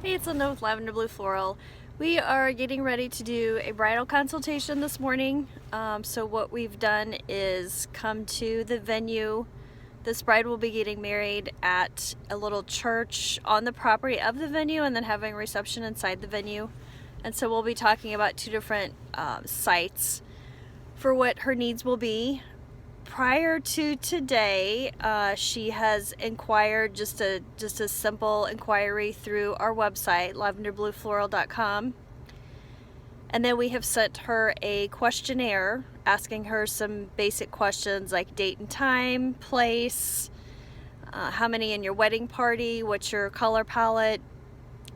Hey, it's Linda with Lavender Blue Floral. We are getting ready to do a bridal consultation this morning. So what we've done is come to the venue. This bride will be getting married at a little church on the property of the venue and then having a reception inside the venue. And so we'll be talking about two different sites for what her needs will be. Prior to today, she has inquired just a simple inquiry through our website, lavenderbluefloral.com, and then we have sent her a questionnaire asking her some basic questions like date and time, place, how many in your wedding party, what's your color palette,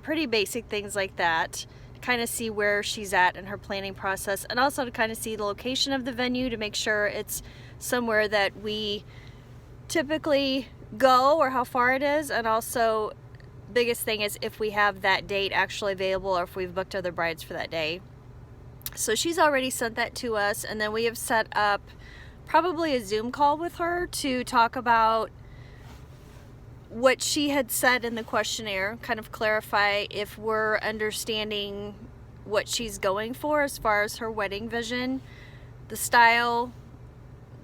pretty basic things like that. Kind of see where she's at in her planning process, and also to kind of see the location of the venue to make sure it's somewhere that we typically go or how far it is, and also biggest thing is if we have that date actually available or if we've booked other brides for that day. So she's already sent that to us, and then we have set up probably a Zoom call with her to talk about what she had said in the questionnaire, kind of clarify if we're understanding what she's going for as far as her wedding vision. The style,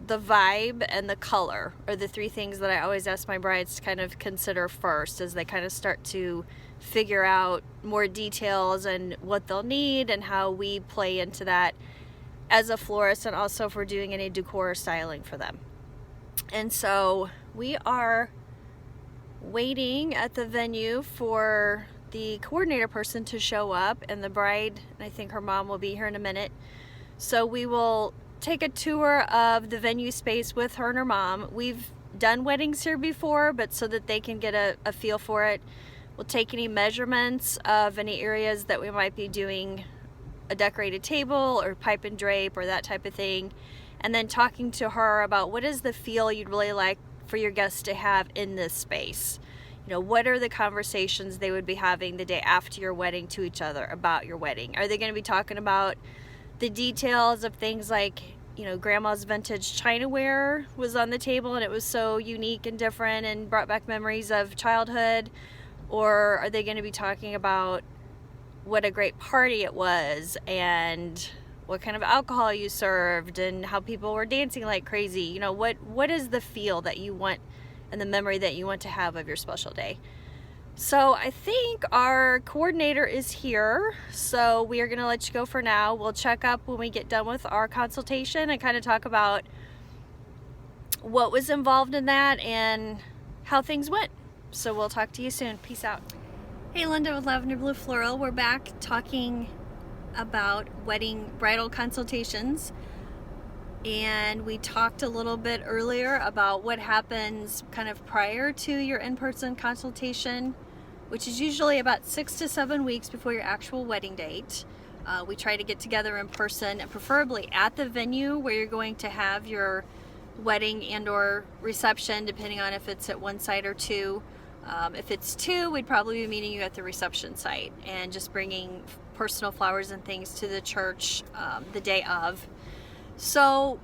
the vibe, and the color are the three things that I always ask my brides to kind of consider first as they kind of start to figure out more details and what they'll need and how we play into that as a florist, and also if we're doing any decor or styling for them. And so we are waiting at the venue for the coordinator person to show up, and the bride, and I think her mom will be here in a minute. So we will take a tour of the venue space with her and her mom. We've done weddings here before, but so that they can get a feel for it, we'll take any measurements of any areas that we might be doing a decorated table or pipe and drape or that type of thing, and then talking to her about what is the feel you'd really like for your guests to have in this space. You know, what are the conversations they would be having the day after your wedding to each other about your wedding? Are they going to be talking about the details of things like, you know, grandma's vintage chinaware was on the table and it was so unique and different and brought back memories of childhood? Or are they going to be talking about what a great party it was and what kind of alcohol you served and how people were dancing like crazy? You know, what is the feel that you want and the memory that you want to have of your special day? So I think our coordinator is here, so we are going to let you go for now. We'll check up when we get done with our consultation and kind of talk about what was involved in that and how things went. So we'll talk to you soon. Peace out. Hey, Linda with Lavender Blue Floral. We're back talking about wedding bridal consultations, and we talked a little bit earlier about what happens kind of prior to your in-person consultation, which is usually about 6 to 7 weeks before your actual wedding date. We try to get together in person, and preferably at the venue where you're going to have your wedding and or reception, depending on if it's at one site or two. If it's two, we'd probably be meeting you at the reception site and just bringing personal flowers and things to the church the day of. So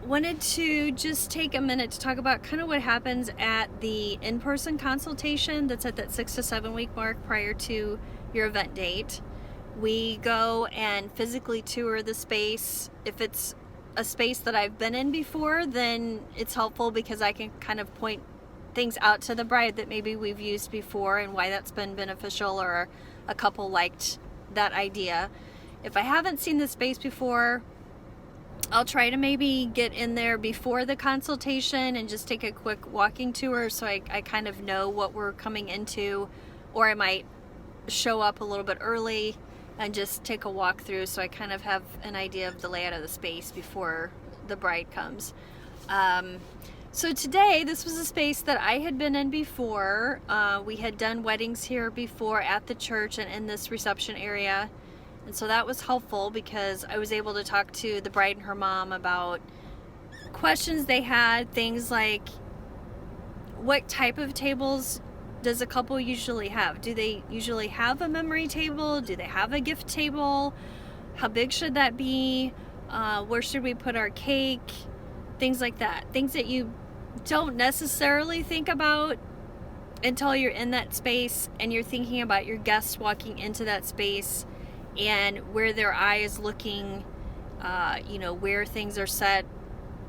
wanted to just take a minute to talk about kind of what happens at the in-person consultation that's at that 6 to 7 week mark prior to your event date. We go and physically tour the space. If it's a space that I've been in before, then it's helpful because I can kind of point things out to the bride that maybe we've used before and why that's been beneficial, or a couple liked that idea. If I haven't seen the space before, I'll try to maybe get in there before the consultation and just take a quick walking tour so I kind of know what we're coming into, or I might show up a little bit early and just take a walk through so I kind of have an idea of the layout of the space before the bride comes. So today, this was a space that I had been in before. We had done weddings here before at the church and in this reception area. And so that was helpful because I was able to talk to the bride and her mom about questions they had, things like what type of tables does a couple usually have? Do they usually have a memory table? Do they have a gift table? How big should that be? Where should we put our cake? Things like that. Things that you don't necessarily think about until you're in that space and you're thinking about your guests walking into that space and where their eye is looking, you know, where things are set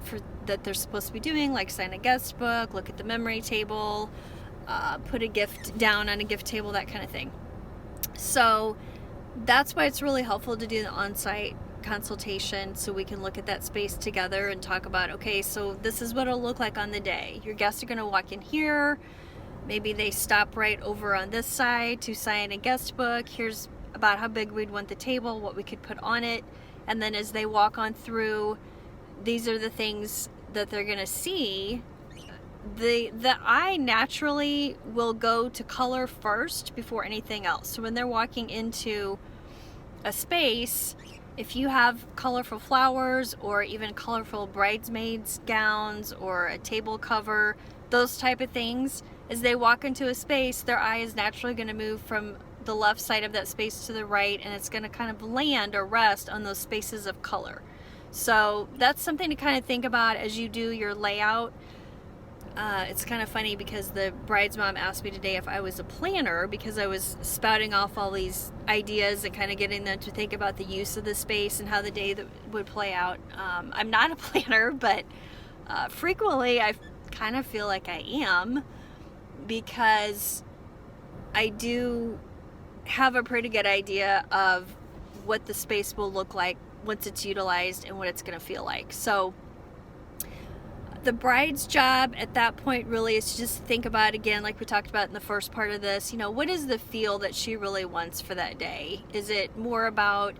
for that they're supposed to be doing, like sign a guest book, look at the memory table, put a gift down on a gift table, that kind of thing. So that's why it's really helpful to do the on-site consultation, so we can look at that space together and talk about, okay, so this is what it'll look like on the day. Your guests are going to walk in here. Maybe they stop right over on this side to sign a guest book. Here's about how big we'd want the table, what we could put on it. And then as they walk on through, these are the things that they're going to see. The eye naturally will go to color first before anything else. So when they're walking into a space, if you have colorful flowers or even colorful bridesmaids gowns or a table cover, those type of things, as they walk into a space, their eye is naturally going to move from the left side of that space to the right, and it's going to kind of land or rest on those spaces of color. So that's something to kind of think about as you do your layout. It's kind of funny because the bride's mom asked me today if I was a planner, because I was spouting off all these ideas and kind of getting them to think about the use of the space and how the day that would play out. I'm not a planner, but frequently I kind of feel like I am, because I do have a pretty good idea of what the space will look like once it's utilized and what it's going to feel like. So the bride's job at that point really is to just think about, again, like we talked about in the first part of this, you know, what is the feel that she really wants for that day? Is it more about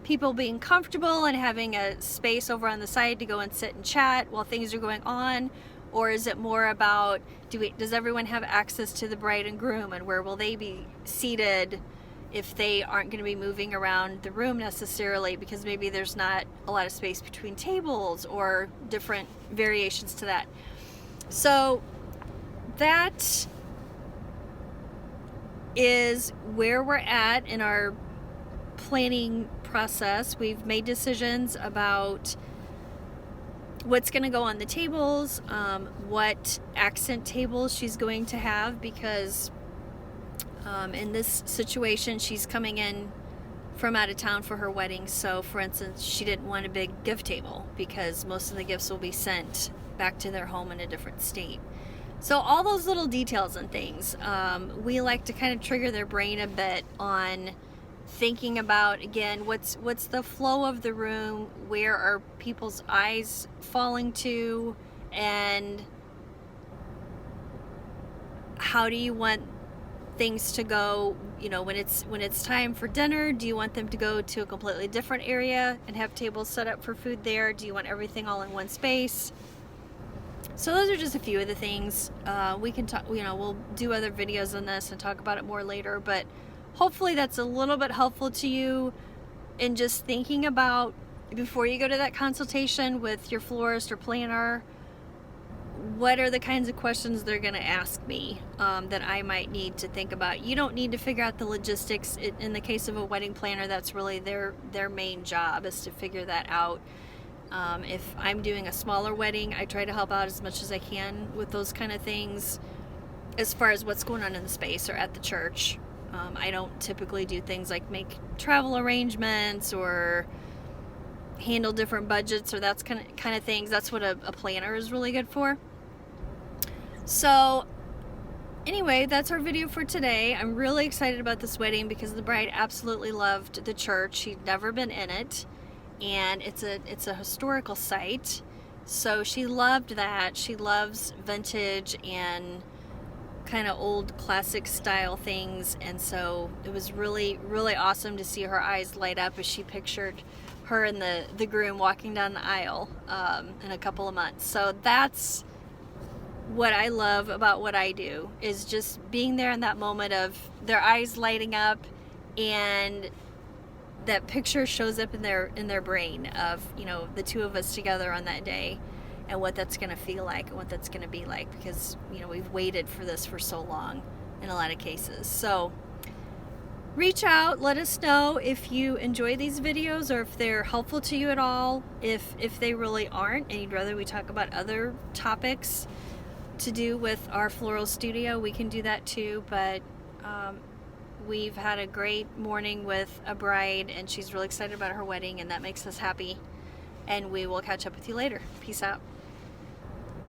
people being comfortable and having a space over on the side to go and sit and chat while things are going on? Or is it more about, does everyone have access to the bride and groom, and where will they be seated if they aren't going to be moving around the room necessarily, because maybe there's not a lot of space between tables, or different variations to that. So that is where we're at in our planning process. We've made decisions about what's going to go on the tables, what accent tables she's going to have, because in this situation she's coming in from out of town for her wedding. So for instance, she didn't want a big gift table because most of the gifts will be sent back to their home in a different state. So all those little details and things, we like to kind of trigger their brain a bit on thinking about, again, what's the flow of the room, where are people's eyes falling to, and how do you want things to go, you know, when it's time for dinner. Do you want them to go to a completely different area and have tables set up for food there? Do you want everything all in one space? So those are just a few of the things. We can talk, you know, we'll do other videos on this and talk about it more later, but hopefully that's a little bit helpful to you in just thinking about, before you go to that consultation with your florist or planner, what are the kinds of questions they're going to ask me that I might need to think about. You don't need to figure out the logistics. In the case of a wedding planner, that's really their main job, is to figure that out. If I'm doing a smaller wedding, I try to help out as much as I can with those kind of things as far as what's going on in the space or at the church. I don't typically do things like make travel arrangements or handle different budgets or that's kind of things. That's what a planner is really good for. So anyway, that's our video for today. I'm really excited about this wedding because the bride absolutely loved the church. She'd never been in it, and it's a historical site, so she loved that. She loves vintage and kind of old classic style things, and so it was really, really awesome to see her eyes light up as she pictured her and the groom walking down the aisle in a couple of months. So that's what I love about what I do, is just being there in that moment of their eyes lighting up, and that picture shows up in their brain of, you know, the two of us together on that day, and what that's going to feel like and what that's going to be like, because, you know, we've waited for this for so long in a lot of cases. So reach out, let us know if you enjoy these videos or if they're helpful to you at all. If they really aren't and you'd rather we talk about other topics, to do with our floral studio, we can do that too, but we've had a great morning with a bride and she's really excited about her wedding, and that makes us happy. And we will catch up with you later. Peace out.